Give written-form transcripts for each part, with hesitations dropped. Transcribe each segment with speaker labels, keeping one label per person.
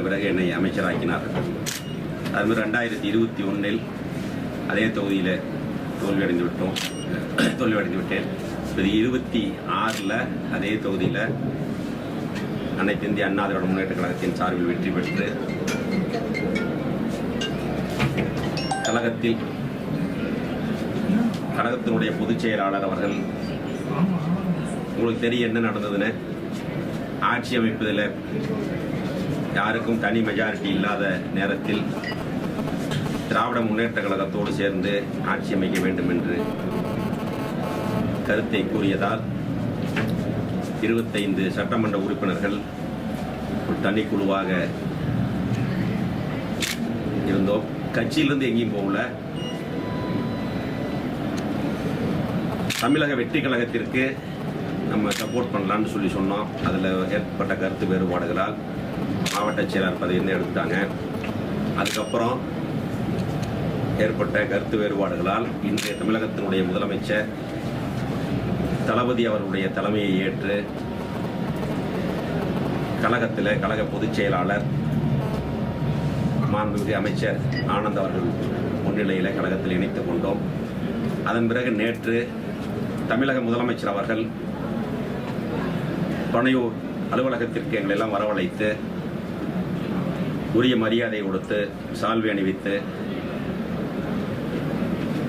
Speaker 1: பிறகு என்னை அமைச்சராக்கினார்கள். அதுமாதிரி 2021 அதே தொகுதியில் தோல்வியடைந்து விட்டேன். இது 26 அதே தொகுதியில் அனைத்து இந்திய அண்ணா திராவிட முன்னேற்ற கழகத்தின் சார்பில் வெற்றி பெற்று கழகத்தினுடைய பொதுச் செயலாளர் அவர்கள் உங்களுக்கு தெரியும் என்ன நடந்ததுன்னு, ஆட்சி அமைப்பதில் யாருக்கும் தனி மெஜாரிட்டி இல்லாத நேரத்தில் திராவிட முன்னேற்ற கழகத்தோடு சேர்ந்து ஆட்சி அமைக்க வேண்டும் என்று கருத்தை கூறியதால் 25 சட்டமன்ற உறுப்பினர்கள் ஒரு தனிக்குழுவாக இருந்தோம். கட்சியிலிருந்து எங்கேயும் போகல. தமிழக வெற்றி கழகத்திற்கு நம்ம சப்போர்ட் பண்ணலான்னு சொல்லி சொன்னோம். அதில் ஏற்பட்ட கருத்து வேறுபாடுகளால் மாவட்ட செயலாளர் பதவியிலிருந்து எடுத்துட்டாங்க. அதுக்கப்புறம் ஏற்பட்ட கருத்து வேறுபாடுகளால் இன்றைய தமிழகத்தினுடைய முதலமைச்சர் தளபதி அவர்களுடைய தலைமையை ஏற்று கழகத்தில் கழக பொதுச் செயலாளர் மாண்புமிகு அமைச்சர் ஆனந்த் அவர்கள் முன்னிலையில் கழகத்தில் இணைத்துக் கொண்டோம். அதன் பிறகு நேற்று தமிழக முதலமைச்சர் அவர்கள் பனையூர் அலுவலகத்திற்கு எங்களெல்லாம் வரவழைத்து உரிய மரியாதை கொடுத்து சால்வை அணிவித்து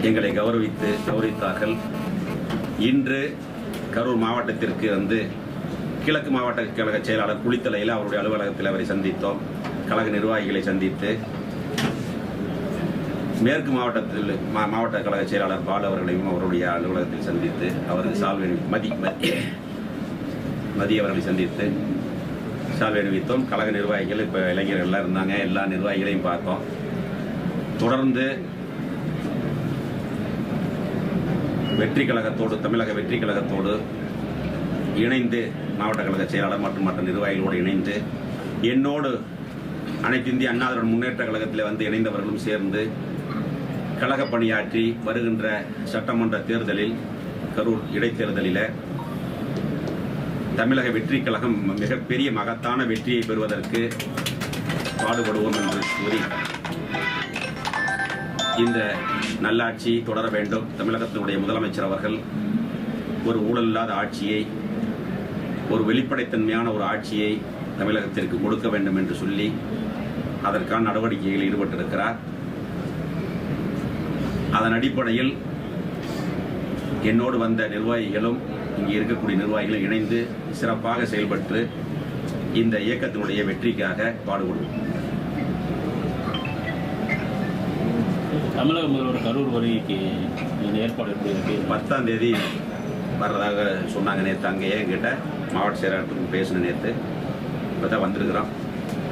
Speaker 1: எங்களை கௌரவித்தார்கள். இன்று கரூர் மாவட்டத்திற்கு வந்து கிழக்கு மாவட்ட கழக செயலாளர் குளித்தலையில் அவருடைய அலுவலகத்தில் அவரை சந்தித்தோம். கழக நிர்வாகிகளை சந்தித்து மேற்கு மாவட்டத்தில் மாவட்ட கழக செயலாளர் பாலு அவர்களையும் அவருடைய அலுவலகத்தில் சந்தித்து அவருக்கு சால்வை மதி அவர்களை சந்தித்து சால்வை அணிவித்தோம். கழக நிர்வாகிகள் இப்போ இளைஞர்கள் எல்லாம் இருந்தாங்க. எல்லா நிர்வாகிகளையும் பார்த்தோம். தொடர்ந்து வெற்றி கழகத்தோடு தமிழக வெற்றி கழகத்தோடு இணைந்து மாவட்ட கழக செயலாளர் மற்றும் மற்ற நிர்வாகிகளோடு இணைந்து என்னோடு அனைத்து இந்திய அண்ணா திராவிட முன்னேற்ற கழகத்தில் வந்து இணைந்தவர்களும் சேர்ந்து கழக பணியாற்றி வருகின்ற சட்டமன்ற தேர்தலில் கரூர் இடைத்தேர்தலில் தமிழக வெற்றி கழகம் மிகப்பெரிய மகத்தான வெற்றியை பெறுவதற்கு பாடுபடுவோம் என்று கூறி இந்த நல்லாட்சி தொடர வேண்டும். தமிழகத்தினுடைய முதலமைச்சர் அவர்கள் ஒரு ஊழல் இல்லாத ஆட்சியை, ஒரு வெளிப்படைத்தன்மையான ஒரு ஆட்சியை தமிழகத்திற்கு கொடுக்க வேண்டும் என்று சொல்லி அதற்கான நடவடிக்கைகளில் ஈடுபட்டிருக்கிறார். அதன் அடிப்படையில் என்னோடு வந்த நிர்வாகிகளும் இங்கே இருக்கக்கூடிய நிர்வாகிகளும் இணைந்து சிறப்பாக செயல்பட்டு இந்த இயக்கத்தினுடைய வெற்றிக்காக பாடுபடுவோம்.
Speaker 2: தமிழக முதல்வர் கரூர் வருகைக்கு இந்த ஏற்பாடு எப்படி இருக்கு?
Speaker 1: 10ஆம் தேதி வர்றதாக சொன்னாங்க. நேற்று அங்கே என்கிட்ட மாவட்ட செயலாளருக்கு பேசின நேற்று இப்போ தான் வந்திருக்கிறோம்.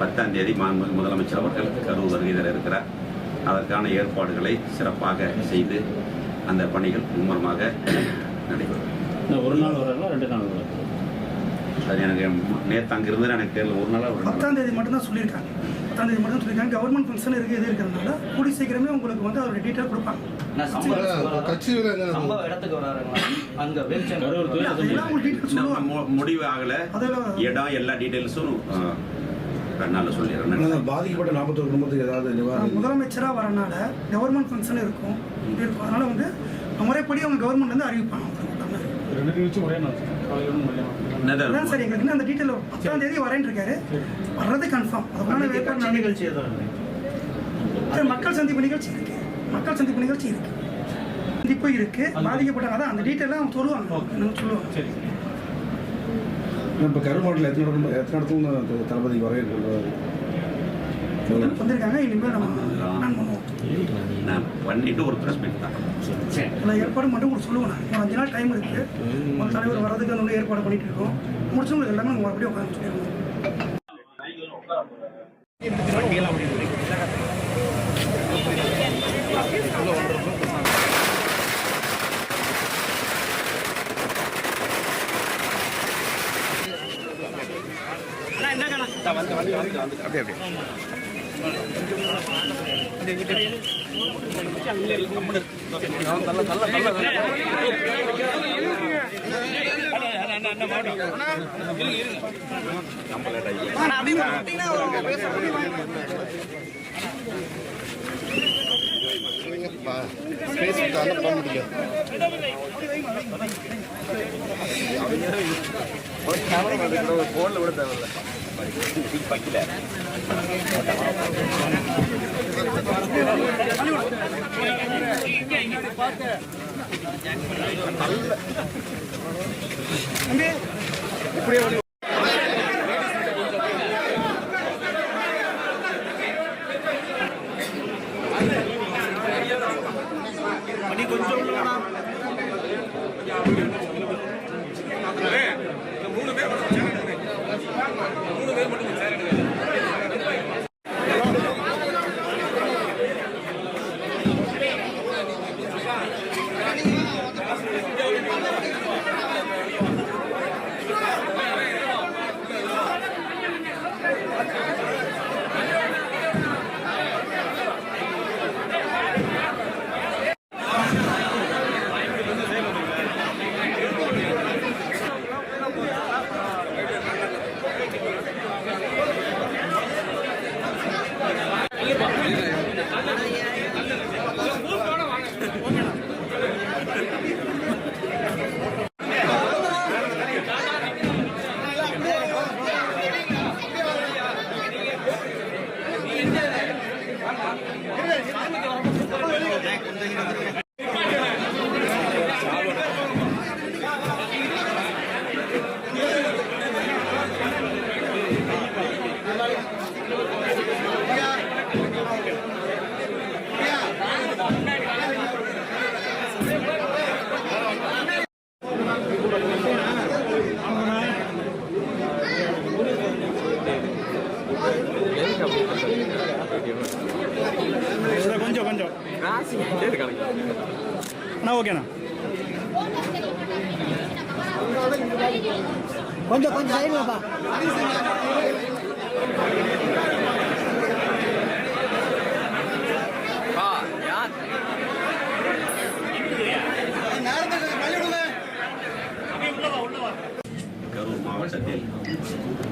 Speaker 1: 10ஆம் தேதி மாண்புமிகு முதலமைச்சர் அவர்கள் கரூர் வருகையில் இருக்கிறார். அதற்கான ஏற்பாடுகளை சிறப்பாக செய்து அந்த பணிகள் மும்முரமாக நடைபெறும்.
Speaker 2: ஒரு நாள் வரலாம், 2 நாள் வரலாம்.
Speaker 1: அது எனக்கு நேற்று அங்கே இருந்து எனக்கு தெரியல. ஒரு நாளாக
Speaker 3: 10ஆம் தேதி மட்டும்தான் சொல்லியிருக்காங்க. 10ஆம் தேதி மட்டும் சொல்லியிருக்காங்க. கவர்மெண்ட் ஃபங்க்ஷன் இருக்குது, இது இருக்கிறதுனால கூடி சீக்கிரமே உங்களுக்கு வந்து அதோட டீட்டெயில் கொடுப்பாங்க.
Speaker 1: முடிவு ஆகல, இடம் எல்லா டீட்டெயில்ஸும் சொல்லிடுறேன்.
Speaker 4: பாதிக்கப்பட்ட 41 குடும்பத்துக்கு ஏதாவது
Speaker 3: முதலமைச்சராக வரனால கவர்மெண்ட் ஃபங்க்ஷன் இருக்கும். அதனால வந்து முறைப்படி அவங்க கவர்மெண்ட் வந்து அறிவிப்பாங்க. சரி, எங்களுக்கு அந்த டீட்டெயில் 10ஆம் தேதி வரேன்னு இருக்காரு. வர்றது கன்ஃபார்ம். அதனால
Speaker 2: நிகழ்ச்சி
Speaker 3: மக்கள் சந்திப்பு நிகழ்ச்சி இருக்கு. சந்திப்பு இருக்கு. பாதிக்கப்பட்டாங்க தான் அந்த டீட்டெயிலாக அவங்க சொல்லுவாங்க.
Speaker 4: இப்போ கரூர் மாவட்டத்தில் எத்தனை இடத்துல தளபதி வரவேற்பு
Speaker 3: வந்திருக்காங்க. இனிமேல் நம்ம
Speaker 1: நான் பண்ணிட்டு ஒரு ப்ரெஸ் மீட் தான்
Speaker 3: ஏற்பாடு மட்டும் உங்களுக்கு சொல்லுவேன். 5 நாள் டைம் இருக்கு. ஒரு தலைவர் வர்றதுக்கு அந்த ஏற்பாடு பண்ணிட்டு இருக்கோம். முடிச்சு உங்களுக்கு எல்லாமே மறுபடியும் உட்காந்து சொல்லிடுவோம்.
Speaker 5: அப்படியே ஸ்பேஸ் விட்டாலும் பண்ண முடியும். ஒரு கேமரா வந்து ஒரு ஃபோனில் விட தேவையில்லை. இப்படியே
Speaker 4: கொஞ்சம் கொஞ்சம் அண்ணா ஓகேண்ணா
Speaker 6: கொஞ்சம் கொஞ்சம் சைடுலப்பா.
Speaker 1: கரூர் மாவட்டத்தில்